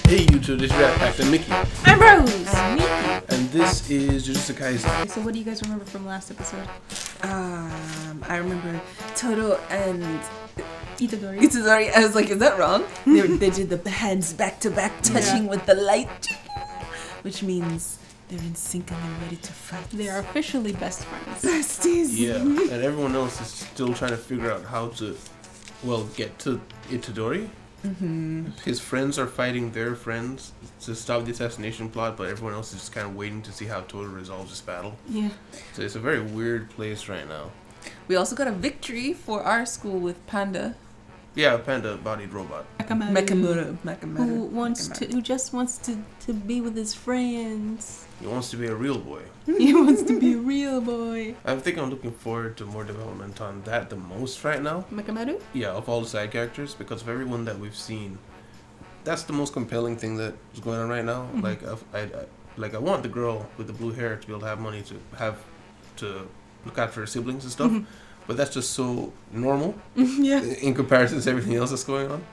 Hey YouTube, this is Pact and Mickey. I'm Rose. Mickey. And this is Jujutsu Kaisen. So what do you guys remember from last episode? I remember Toto and Itadori. I was like, is that wrong? They did the hands back to back touching with the light, which means they're in sync and they're ready to fight. They are officially best friends. Besties. Yeah, and everyone else is still trying to figure out how to, get to Itadori. Mm-hmm. His friends are fighting their friends to stop the assassination plot, but everyone else is just kind of waiting to see how Toto resolves this battle. Yeah. So it's a very weird place right now. We also got a victory for our school with Panda. Yeah, a panda-bodied robot. Makamura. Who just wants to be with his friends. He wants to be a real boy. He wants to be a real boy. I think I'm looking forward to more development on that the most right now. Makamaru? Yeah, of all the side characters, because of everyone that we've seen, that's the most compelling thing that is going on right now. Mm-hmm. I want the girl with the blue hair to be able to have money to look after her siblings and stuff, but that's just so normal Yeah. in comparison to everything else that's going on.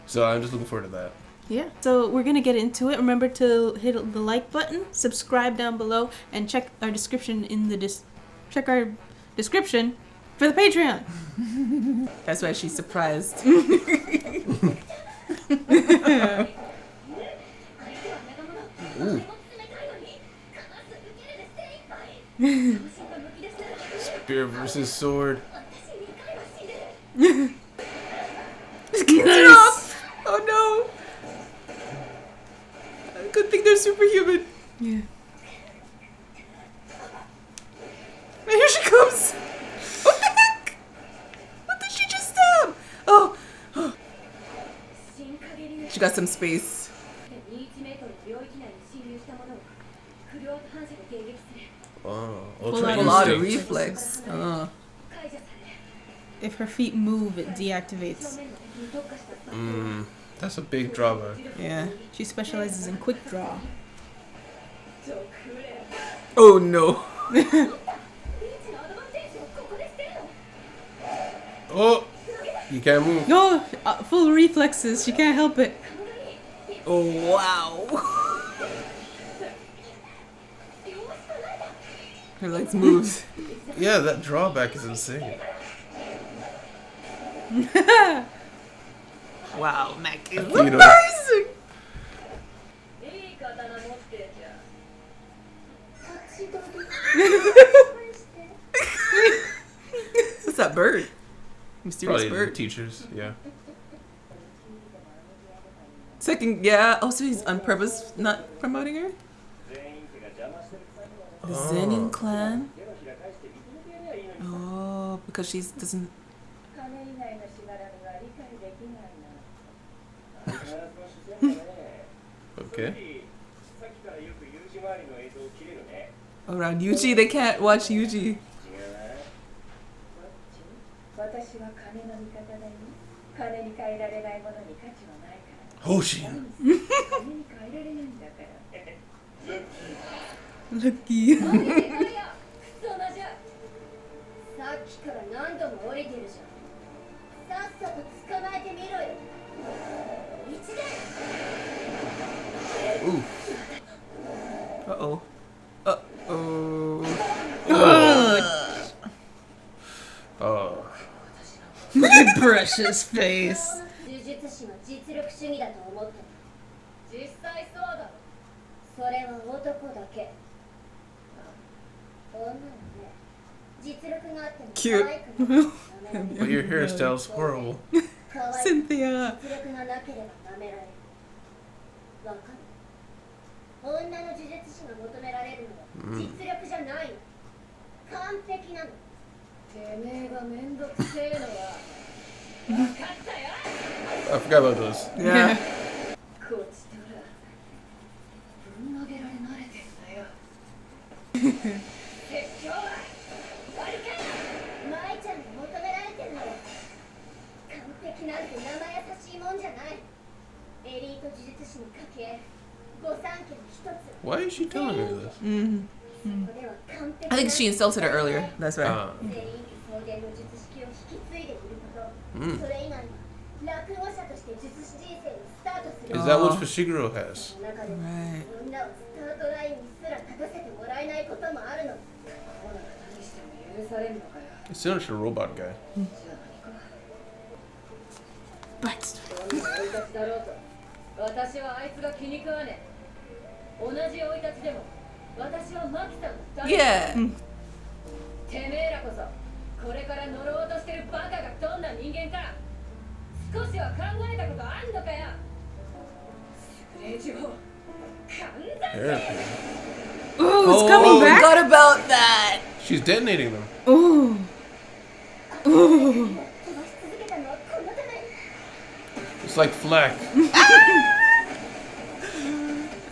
So I'm just looking forward to that. Yeah. So we're gonna get into it. Remember to hit the like button, subscribe down below, and check our description check our description for the Patreon. That's why she's surprised. Ooh. Spear versus sword. Get it off! Oh no! Good thing they're superhuman. Yeah. And here she comes! What the heck? What did she just stab? Oh! She got some space. Oh, Full A on lot of instinct. reflex. If her feet move, it deactivates. That's a big drawback. Yeah. She specializes in quick draw. Oh no. Oh, you can't move. No, full reflexes. She can't help it. Oh wow. Her legs moves. Yeah, that drawback is insane. Wow, Mac is Kyoto. amazing. What's that bird? Mysterious Probably the bird. teachers, yeah. Second, yeah. Oh, so he's on purpose not promoting her? The Zenin clan? Oh, because she doesn't... Okay. Around Yuji, they can't watch Yuji. Hoshin. Lucky. Ooh. Uh-oh. Uh-oh. Oh. Look at Precious face. Cute. But your hairstyle's horrible. Cynthia. I forgot about those. Yeah. Why is she telling her this? I think she insulted her earlier. That's right. うん。それ以外に落語者として術師人生をスタートす Is that what Fushiguro has? Right. It's similar to the robot guy. Backstory. Yeah. てめえらこそこれから乗ろうとしてるバカがどんな人間か少しは考えたことあんのかよ令状完全 Ooh, it's coming back. Forgot about that. She's detonating them. Ooh. Ooh. It's like flak.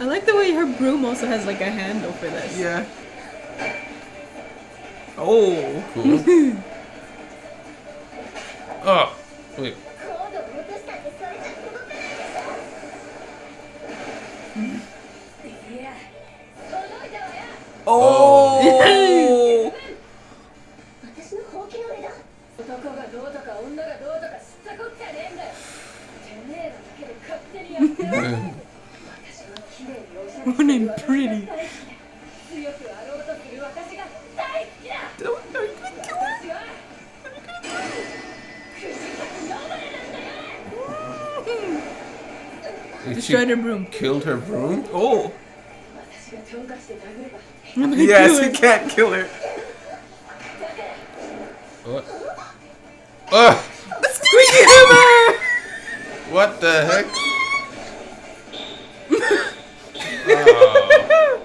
I like the way her broom also has like a handle for this. Yeah. Oh. Cool. Oh, wait. Oh. 私のほうきの目だ男がどうとか女がどうとか知ったこっちゃねえんだよてめえらだけで勝手にやってろ私は綺麗におしゃれ What in pretty. 強くあろうとする私が大好きだ Don't are you gonna kill her? 私はくじかつノバレなんだよ Destroyed her broom. Killed her broom? Oh. 私がトンカチで殴れば I'm gonna Yes, kill you her. can't kill her. What? Ugh! The squeaky hammer. What the heck? Oh.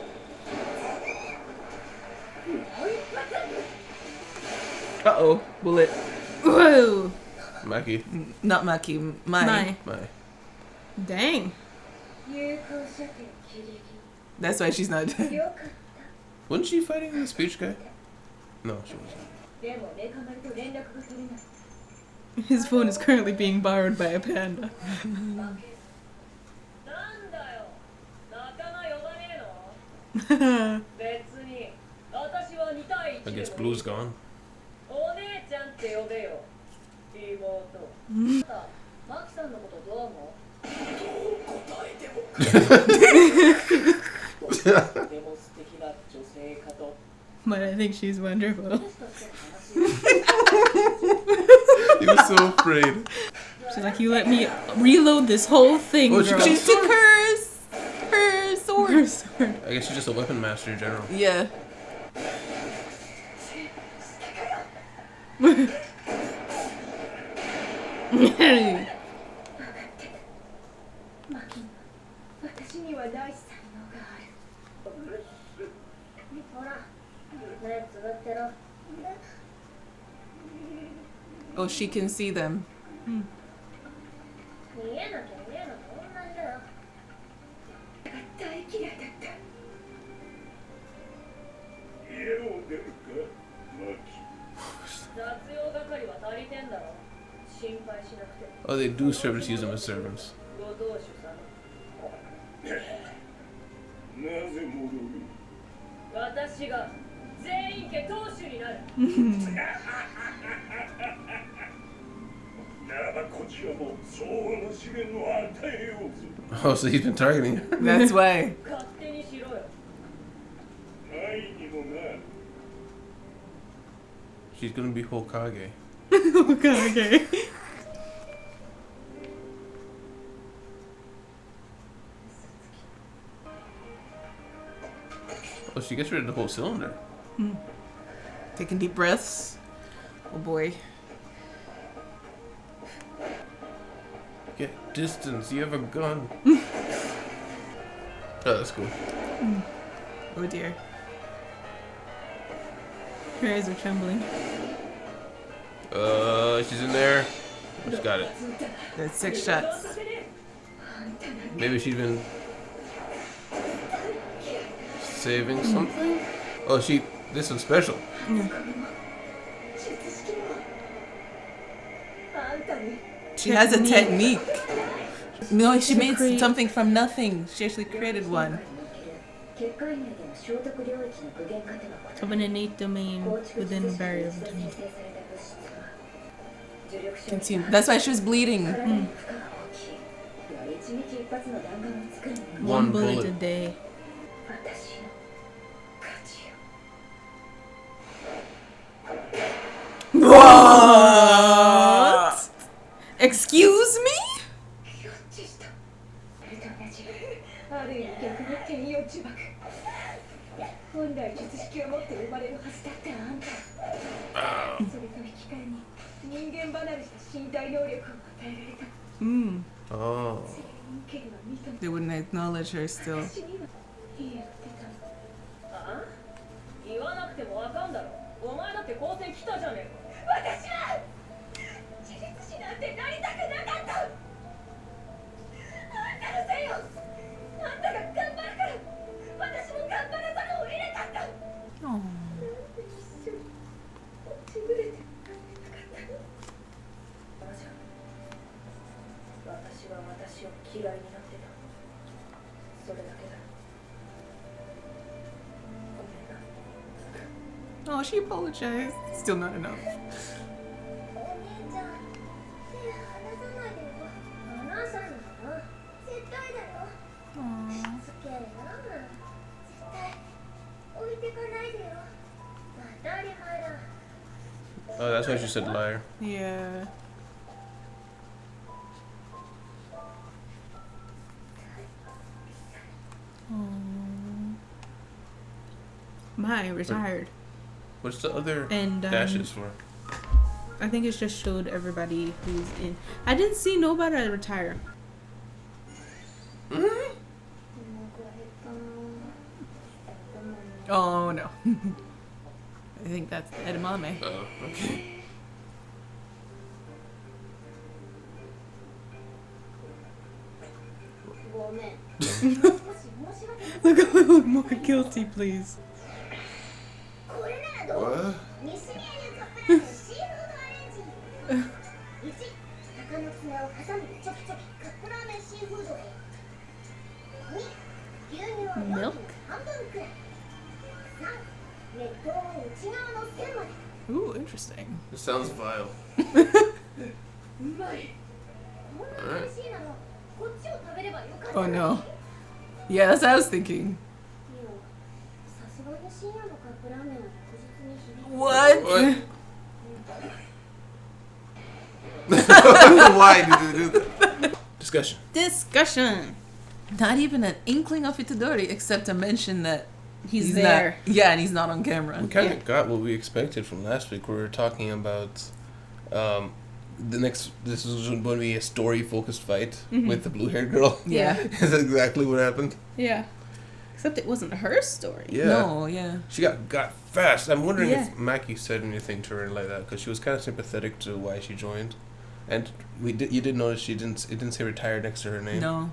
Uh-oh. Bullet. Whoa. Maki. Not Maki. Mai. My. Mai. Dang. 有効射程切り That's why she's not dead. よかった Wasn't she fighting the speech guy? No, she wasn't. でもメカ丸と連絡が取れない His phone is currently being borrowed by a panda. なんだよ仲間呼ばねえの That's 別に私は2対 I 1 guess でもいい Blue's gone. お姉ちゃんって呼べよ妹マキさんのことどう思うどう答えてもでも素敵な女性かと But I think she's wonderful. 私として話 He was so afraid. She's like, you let me reload this whole thing, Oh, she girl. got- She took her sword. Her sword. I guess she's just a weapon master in general. Yeah. Hey. マキ私にはない才能があるほら目つぶってろ Oh, she can see them. 見えなきゃ見えなきゃ同じだよ大嫌いだった家を出るかマキ雑用係は足りてんだろ心配しなくて Oh, they do servants use them as servants. ご当主さんなぜ戻る私が全員家当主になるならばこちらも相応の資源を与えようぞ Oh, so he's been targeting her. That's why. 勝手にしろよないにもな She's gonna be Hokage. Okay. Oh, she gets rid of the whole cylinder. Taking deep breaths. Oh boy. Get distance. You have a gun. Oh, that's cool. Oh dear. Her eyes are trembling. She's in there. Just got it. That's 6 shots. Maybe she's been saving something. Oh, this one's special. 術式もあんたに She has a technique. No, she made create- something from nothing. She actually created one. 結界内での聖徳領域の具現化では Of an innate domain 構築 within 術 barrier 式として between. 生成された物質は重力 Can 衝 see. That's why she was bleeding. 体に負荷が大きいより日一発の弾丸を作るのが One One bullet bullet. a day. 私の勝ちよ。 What? Excuse me? よっちした。それと同じ。ある意味逆の天用呪縛。本来術式を持って生まれるはずだったあんた。それと引き換えに人間離れした身体能力を与えられた。 Mm. Oh. 全員家には認め They wouldn't acknowledge her still. 私には言えてた。ああ？言わなくてもわかんだろ。お前だって高専来たじゃねえか。私は自立師なんてなりたくなかった。あんたのせいよ。あんたが頑張るから私も頑張らざるを得なかった。 Oh. 一緒に落ちぶれてなかったの。私は私を嫌いになってた。それだけだ。ごめんな。 Oh, she apologized. Still not enough. お姉ちゃん、手離さないでよ。離さないの？絶対だよ。 Aww. つけるな。絶対置いてかないでよ。当たり前だ。 Oh, that's why she said liar. Yeah. Mai retired. What's the other And dashes for? I think it just showed everybody who's in. I didn't see nobody retire. Oh no. I think that's edamame. Oh, okay. Look, look more guilty, please. What? 鷹の爪をハサミでチョキチョキカップラーメンシーフードへ。2、牛乳を容器の半分くらい。3、熱湯を内側の線まで。 Ooh, interesting. It sounds vile. うまい。こんな美味しいなの。こっちを食べればよかった Oh のに。 no. Yeah, that's what I was thinking. さすがに深夜のカップラーメンは確実に響く。 What? Why did you do that? Discussion. Discussion. Not even an inkling of Itadori except to mention that He's not- there. yeah, and he's not on camera. We kind of got what we expected from last week. We were talking about this is going to be a story-focused fight with the blue-haired girl. Yeah. Is that exactly what happened? Yeah. Except it wasn't her story. Yeah. No, yeah. She got fast. I'm wondering Yeah. if Maki said anything to her like that, because she was kind of sympathetic to why she joined. And you did notice it didn't say retired next to her name. No.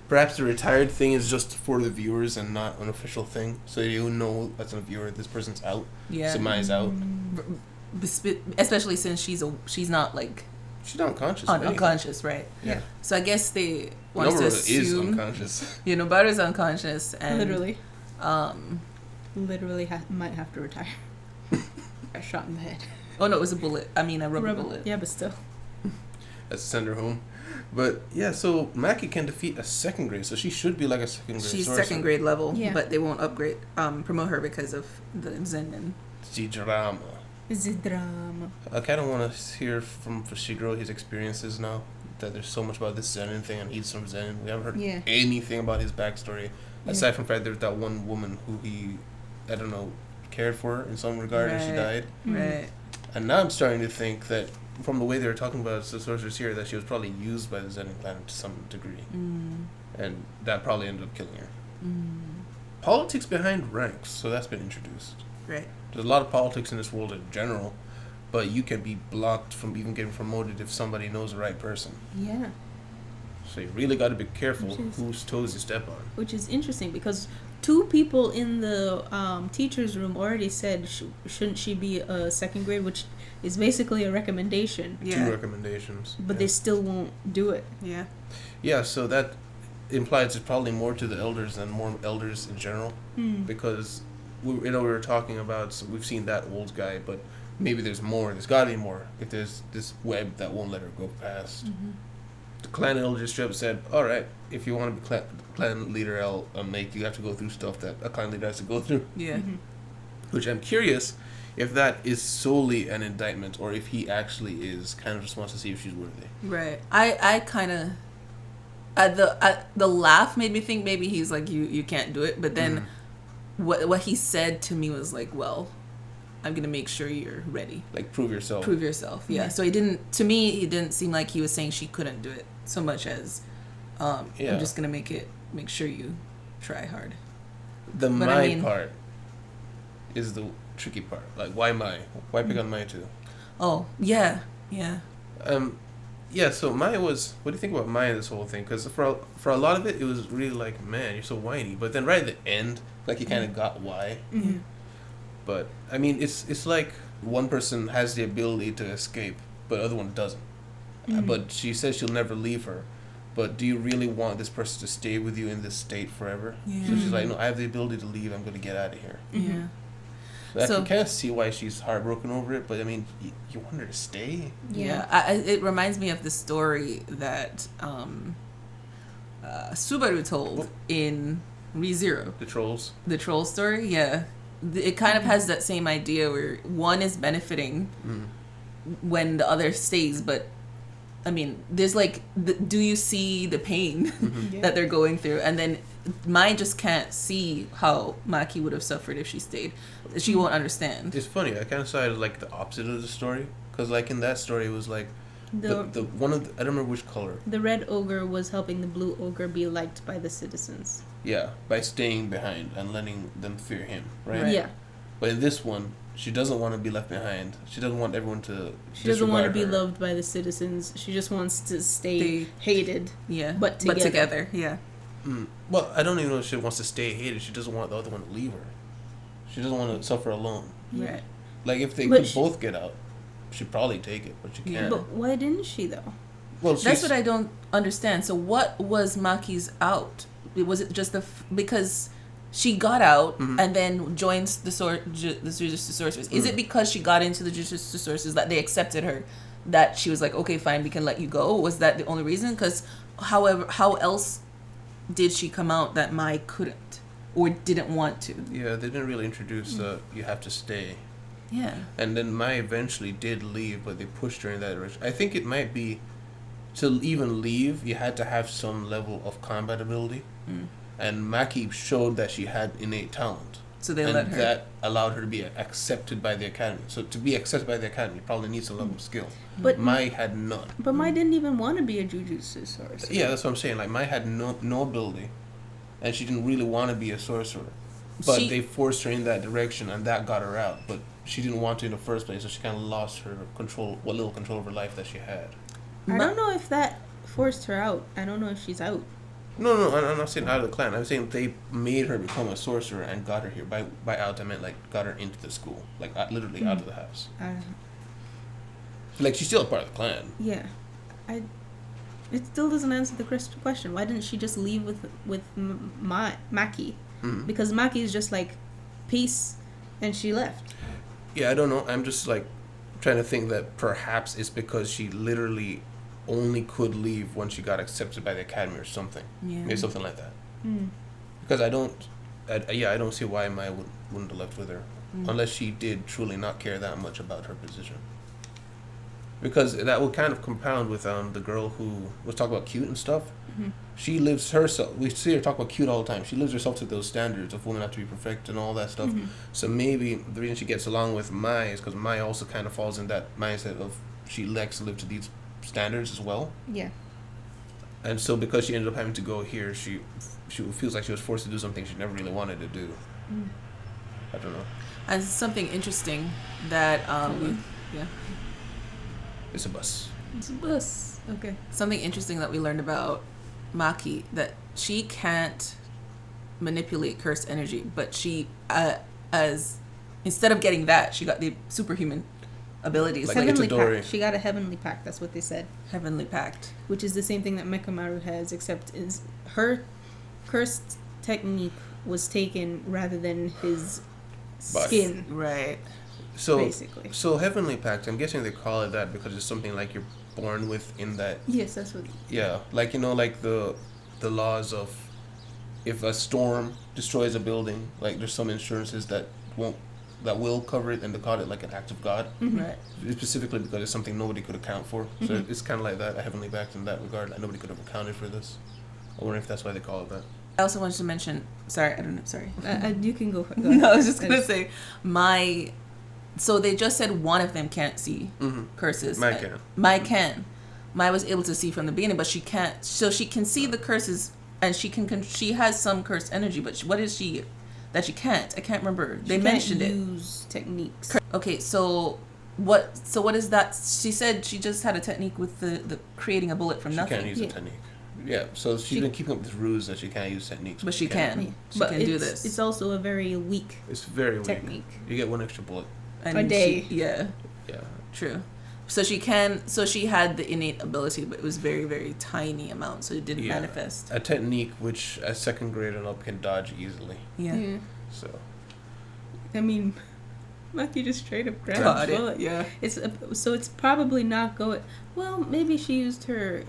Perhaps the retired thing is just for the viewers and not an official thing, so you know as a viewer this person's out. Yeah. So Mai's out. Especially since she's not like She's not unconscious. or anything. unconscious, right? Yeah. So I guess they want to Nobara is assume unconscious. you know Nobara's unconscious and Literally. um Literally might have to retire. Got shot in the head. oh no, it was a bullet. I mean a rubber bullet. Yeah, but still. That's to send her home. But yeah, so Maki can defeat a second grade, so she should be like a second grade. She's sorcerer. second grade level, Yeah. but they won't promote her because of the Zenin. The drama. It's a drama. I kind of want to hear from Fushiguro his experiences now. That there's so much about this Zenin thing, and he's from Zenin. We haven't heard anything about his backstory, aside from the fact there's that one woman who he, I don't know, cared for in some regard, and she died. Right. And now I'm starting to think that, from the way they were talking about the sorceress here, that she was probably used by the Zenin clan to some degree, and that probably ended up killing her. Politics behind ranks, so that's been introduced. Right. There's a lot of politics in this world in general, but you can be blocked from even getting promoted if somebody knows the right person. Yeah. So you really got to be careful Which is- whose toes you step on. Which is interesting because 2 people in the teacher's room already said shouldn't she be a second grade, which is basically a recommendation. 2 recommendations. But yeah. they still won't do it. Yeah. Yeah, so that implies it's probably more to the elders than more elders in general, because we were talking about, so we've seen that old guy, but maybe there's more. There's got to be more if there's this web that won't let her go past. the clan elder just straight up said, all right, if you want to be clan leader, I'll make you have to go through stuff that a clan leader has to go through. Yeah. Mm-hmm. Which I'm curious if that is solely an indictment or if he actually is kind of just wants to see if she's worthy. Right. I kind of the laugh made me think maybe he's like you can't do it, but then what he said to me was like, well, I'm gonna make sure you're ready. Like prove yourself. Prove yourself. Yeah. So he didn't seem like he was saying she couldn't do it so much as I'm just gonna make sure you try hard. The Mai part is the tricky part. Like, why Mai? Why pick on Mai too? Oh, yeah. Yeah. Yeah, so Mai was... What do you think about Mai in this whole thing? Because for a lot of it, it was really like, man, you're so whiny. But then right at the end, like, you kind of got why. Mm-hmm. But, I mean, it's like one person has the ability to escape, but the other one doesn't. Mm-hmm. But she says she'll never leave her. But do you really want this person to stay with you in this state forever? Yeah. So she's like, no, I have the ability to leave. I'm going to get out of here. Yeah. I can kind of see why she's heartbroken over it, but I mean, you want her to stay? Yeah. It reminds me of the story that Subaru told in ReZero. The trolls? The troll story, yeah. It kind of has that same idea where one is benefiting when the other stays, but I mean, there's like, do you see the pain that they're going through? And then Mai just can't see how Maki would have suffered if she stayed. She won't understand. It's funny. I kind of saw it like the opposite of the story, because like in that story, it was like the one of I don't remember which color. The red ogre was helping the blue ogre be liked by the citizens. Yeah, by staying behind and letting them fear him, right? Yeah. But in this one, she doesn't want to be left behind. She doesn't want everyone to. She doesn't want to be her. loved by the citizens. She just wants to stay hated. Yeah. But together. Yeah. Well, I don't even know if she wants to stay hated. She doesn't want the other one to leave her. She doesn't want to suffer alone. Right. Like if they could both get out, she'd probably take it, but she can't. But why didn't she though? Well, that's what I don't understand. So what was Maki's out? Was it just because she got out and then joins the Jujutsu Sorcerers? Is it because she got into the Jujutsu Sorcerers that they accepted her, that she was like, okay, fine, we can let you go? Was that the only reason? Because how else did she come out that Mai couldn't or didn't want to? Yeah, they didn't really introduce you have to stay. Yeah. And then Mai eventually did leave, but they pushed her in that direction. I think it might be, to even leave, you had to have some level of combat ability. And Maki showed that she had innate talent. So they let her. And that allowed her to be accepted by the academy. So to be accepted by the academy, you probably need some level of skill. But Mai had none. But Mai didn't even want to be a Jujutsu sorcerer. Yeah, that's what I'm saying. Like, Mai had no ability, and she didn't really want to be a sorcerer. But they forced her in that direction, and that got her out. But she didn't want to in the first place, so she kind of lost her control, what little control over life that she had. I don't know if that forced her out. I don't know if she's out. No, I'm not saying out of the clan. I'm saying they made her become a sorcerer and got her here. By out, I meant like got her into the school, like literally out of the house. Like she's still a part of the clan. Yeah, it still doesn't answer the question. Why didn't she just leave with Maki? Because Maki is just like, peace, and she left. Yeah, I don't know. I'm just like trying to think that perhaps it's because she literally only could leave when she got accepted by the academy or something. Yeah. Maybe something like that. Because I don't see why Mai wouldn't have left with her. Unless she did truly not care that much about her position. Because that would kind of compound with the girl who was talking about cute and stuff. She lives herself. We see her talk about cute all the time. She lives herself to those standards of women have to be perfect and all that stuff. So maybe the reason she gets along with Mai is because Mai also kind of falls in that mindset of she likes to live to these standards as well. Yeah. And so because she ended up having to go here, she feels like she was forced to do something she never really wanted to do. I don't know. And something interesting that yeah. It's a bus. It's a bus. Okay. Something interesting that we learned about Maki, that she can't manipulate cursed energy, but she as instead of getting that, she got the superhuman abilities. Like Heavenly Itadori. pact. She got a heavenly pact. That's what they said. Heavenly pact, which is the same thing that Mekamaru has, except is her cursed technique was taken rather than his skin. right? So basically. So heavenly pact. I'm guessing they call it that because it's something like you're born with in that. Yes, that's what. Yeah, like like the laws of if a storm destroys a building, like there's some insurances that will cover it, and they call it like an act of God. Mm-hmm. Right. Specifically because it's something nobody could account for. So Mm-hmm. it's kind of like that, a heavenly pact in that regard. Like nobody could have accounted for this. I wonder if that's why they call it that. I also wanted to mention. Sorry, I don't know. Sorry. You can go. Go No, I was just gonna say So they just said one of them can't see curses. Mai can. Mai can. Mai was able to see from the beginning, but she can't. So she can see the curses, and she has some cursed energy. But what is she that she can't? I can't remember. They mentioned it. Use techniques. Okay, so what is that? She said she just had a technique with the creating a bullet from She nothing. can't use a technique. Yeah, so she's been keeping up this ruse that she can't use techniques. But she can. Yeah. She But can do this. It's also a very weak It's very weak. technique. You get one extra bullet. And A day. Yeah. Yeah. True. So she had the innate ability, but it was very, very tiny amount, so it didn't manifest. A technique which a second grade and up can dodge easily. Yeah. So. I mean, Maki just straight up grabbed Got the it. bullet. Yeah. It's probably not going. Well, maybe she used her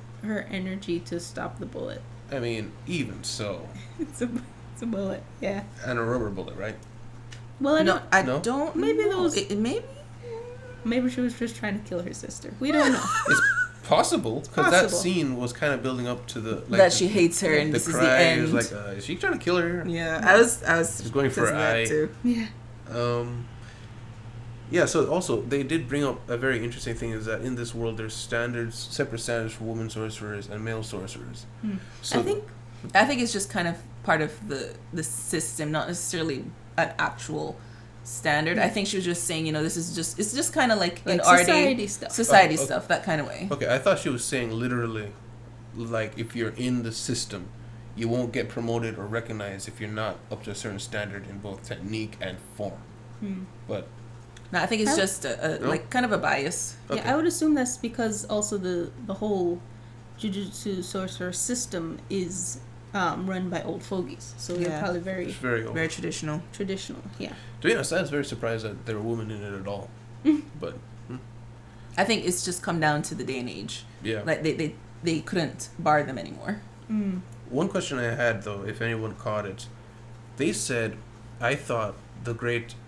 energy to stop the bullet. I mean, even so. It's a bullet. Yeah. And a rubber bullet, right? Well, I No? don't. Maybe know. those- Maybe she was just trying to kill her sister. We don't know. It's possible because that possible. scene was kind of building up to the That she hates her and the this is cry. the end. It was like, is she trying to kill her? Yeah, I was She's going for her that eye. too. Yeah. Yeah. So also they did bring up a very interesting thing is that in this world there's separate standards for women sorcerers and male sorcerers. So I think it's just kind of part of the system, not necessarily an actual standard. I think she was just saying, it's just kind of like in society stuff. Society stuff, that kind of way. Okay, I thought she was saying literally, like if you're in the system, you won't get promoted or recognized if you're not up to a certain standard in both technique and form. But no, I think it's just like kind of a bias. okay. Yeah, I would assume that's because also the whole Jujutsu sorcerer system is run by old fogies, so they're probably very It's very old. Very traditional. traditional. Yeah. To be honest, I was very surprised that there were women in it at all. But I think it's just come down to the day and age. yeah. Like they couldn't bar them anymore. One question I had though, if anyone caught it, they said, I thought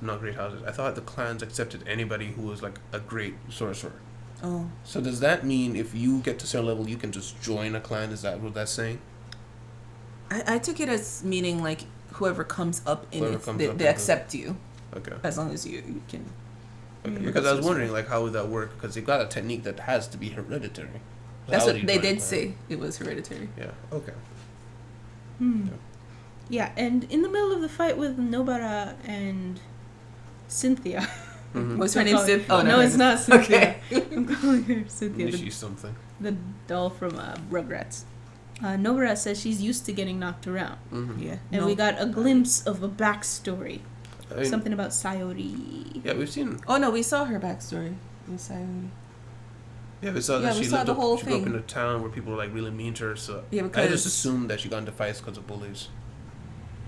not great houses, I thought the clans accepted anybody who was like a great sorcerer. Oh. So does that mean if you get to a certain level, you can just join a clan? Is that what that's saying? I took it as meaning like whoever comes up in Whoever it, comes they up accept you Okay. as long as you can. Okay. Because I was wondering like how would that work? Because they've got a technique that has to be hereditary. That's How what would you they join a did clan? say. It was hereditary. Yeah. Okay. Yeah, and in the middle of the fight with Nobara and Cynthia. What's her I'm name? calling- Sid? Oh no, it's not Cynthia. Okay. I'm calling her Cynthia, She's something. the doll from Rugrats. Nobara says she's used to getting knocked around. Yeah. And we got a glimpse of a backstory. I mean, Something about Sayori. Yeah, we've seen. Oh no, we saw her backstory. We saw. Yeah, we saw Yeah, that we she saw lived the up. whole She grew up thing. in a town where people were like really mean to her. So Yeah, I because just assumed that she got into fights because of bullies.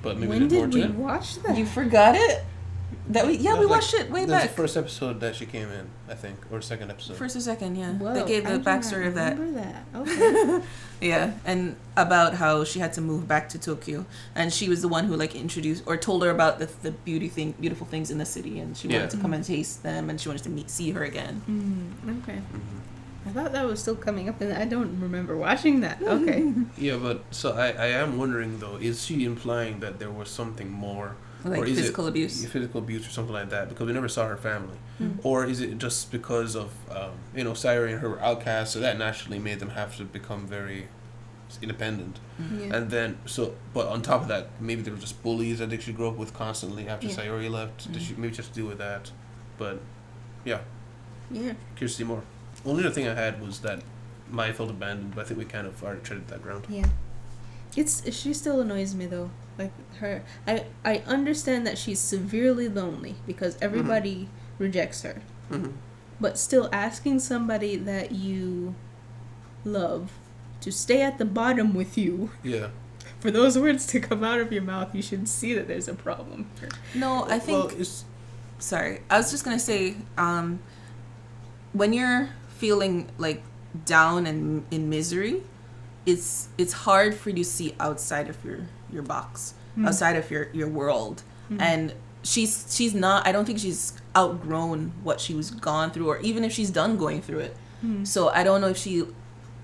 But maybe When there's more did to we it. watch that? you forgot it. That we That we was watched it way That was back. the first episode that she came in, I think, or second episode. First or second, yeah. Whoa, They gave I the do not backstory of that. remember that. Okay. Yeah, and about how she had to move back to Tokyo, and she was the one who like introduced or told her about the beautiful things in the city, and she wanted to come and taste them, and she wanted to see her again. Okay. I thought that was still coming up, and I don't remember watching that. Okay. Yeah, but so I am wondering though, is she implying that there was something more, Like or is physical it abuse. physical abuse or something like that? Because we never saw her family, or is it just because of Sayori and her were outcasts, so that naturally made them have to become very independent, Yeah. and then but on top of that, maybe there were just bullies that she grew up with constantly after Yeah. Sayori left. Did she maybe just deal with that? But yeah, Yeah. curious to see more. Only other thing I had was that Mai felt abandoned, but I think we kind of already treaded that ground. Yeah. She still annoys me though. Like her, I understand that she's severely lonely because everybody rejects her. Mm-hmm. But still asking somebody that you love to stay at the bottom with you, Yeah. for those words to come out of your mouth, you should see that there's a problem. No, I think. Well, it's Sorry, I was just gonna say, when you're feeling like down and in misery, it's hard for you to see outside of your box, outside of your world. And she's not, I don't think she's outgrown what she was gone through, or even if she's done going through it. So I don't know if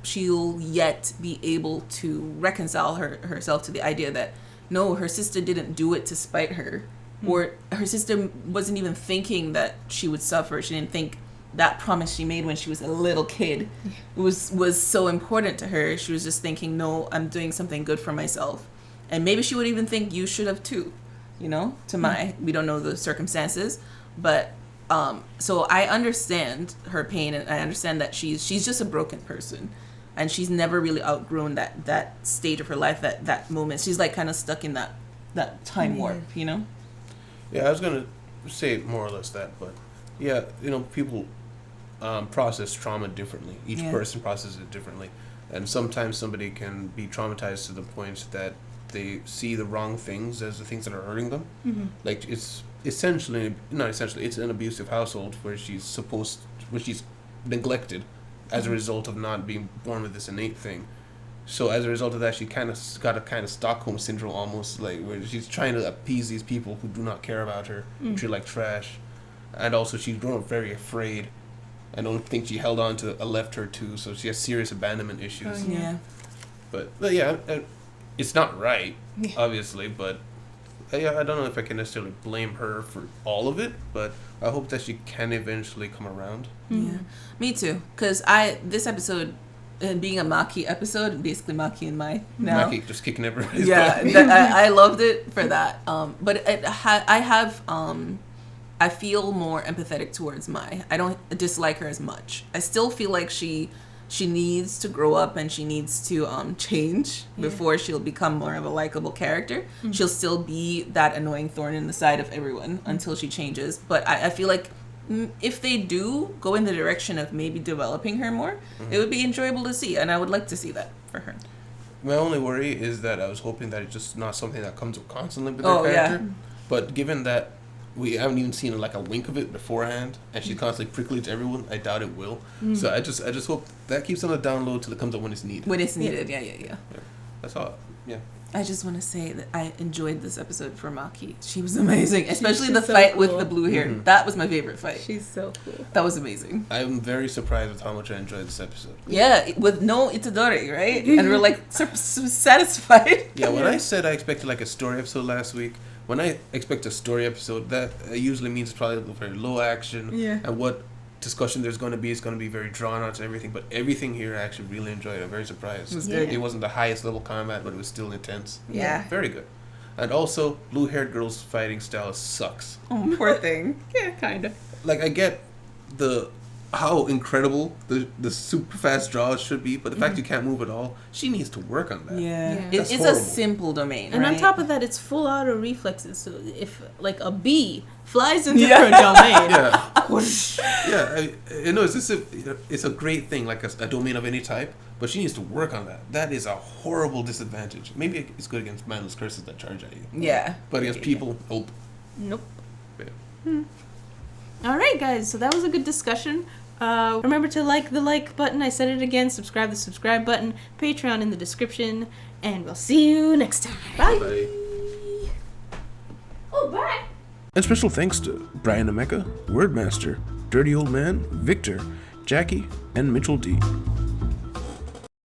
she'll yet be able to reconcile herself to the idea that no, her sister didn't do it to spite her, or her sister wasn't even thinking that she would suffer. She didn't think that promise she made when she was a little kid was so important to her. She was just thinking, no, I'm doing something good for myself. And maybe she would even think you should have too, you know, to Mai. We don't know the circumstances, but so I understand her pain, and I understand that she's just a broken person, and she's never really outgrown that stage of her life, that moment. She's like kind of stuck in that time warp, you know? Yeah, I was gonna say more or less that, but yeah, you know, people process trauma differently. Each person processes it differently, and sometimes somebody can be traumatized to the point that they see the wrong things as the things that are hurting them. Like it's not essentially, it's an abusive household where she's neglected as a result of not being born with this innate thing. So as a result of that, she kind of got a kind of Stockholm syndrome almost, like where she's trying to appease these people who do not care about her, treat her like trash. And also she's grown up very afraid. I don't think she held on to a left her too, so she has serious abandonment issues. But yeah, it's not right, obviously, but yeah, I don't know if I can necessarily blame her for all of it, but I hope that she can eventually come around. Yeah, me too, because this episode, being a Maki episode, basically Maki and Mai now. Maki just kicking everybody's butt. I loved it for that. But I feel more empathetic towards Mai. I don't dislike her as much. I still feel like she needs to grow up, and she needs to change before she'll become more of a likable character. She'll still be that annoying thorn in the side of everyone until she changes. But I feel like if they do go in the direction of maybe developing her more, it would be enjoyable to see, and I would like to see that for her. My only worry is that I was hoping that it's just not something that comes up constantly with her character. But given that we haven't even seen like a wink of it beforehand, and she's constantly prickly to everyone, I doubt it will. So I just hope that keeps on the down low till it comes up when it's needed. When it's needed, yeah. That's all. Yeah. I just want to say that I enjoyed this episode for Maki. She was amazing, especially the fight with the blue hair. That was my favorite fight. She's so cool. That was amazing. I'm very surprised with how much I enjoyed this episode. Yeah, with no Itadori, right? And we're like satisfied. Yeah, when I said I expected like a story episode last week, when I expect a story episode, that usually means it's probably very low action. Yeah. And what discussion there's going to be is going to be very drawn out to everything. But everything here I actually really enjoyed. I'm very surprised. It was good. It wasn't the highest level combat, but it was still intense. Yeah. Very good. And also, blue-haired girl's fighting style sucks. Oh, poor thing. Yeah, kind of. Like, I get how incredible the super fast draws should be, but the fact you can't move at all, she needs to work on that. Yeah. It's a simple domain, and right? on top of that, it's full auto reflexes. So if like a bee flies into her domain, I know it's a great thing, like a domain of any type, but she needs to work on that. That is a horrible disadvantage. Maybe it's good against mindless curses that charge at you. Yeah. But against people, nope. Yeah. All right, guys. So that was a good discussion. Remember to like the like button. I said it again. Subscribe the subscribe button. Patreon in the description. And we'll see you next time. Bye. Bye. Oh, bye. And special thanks to Brian Emeka, Wordmaster, Dirty Old Man, Victor, Jackie, and Mitchell D.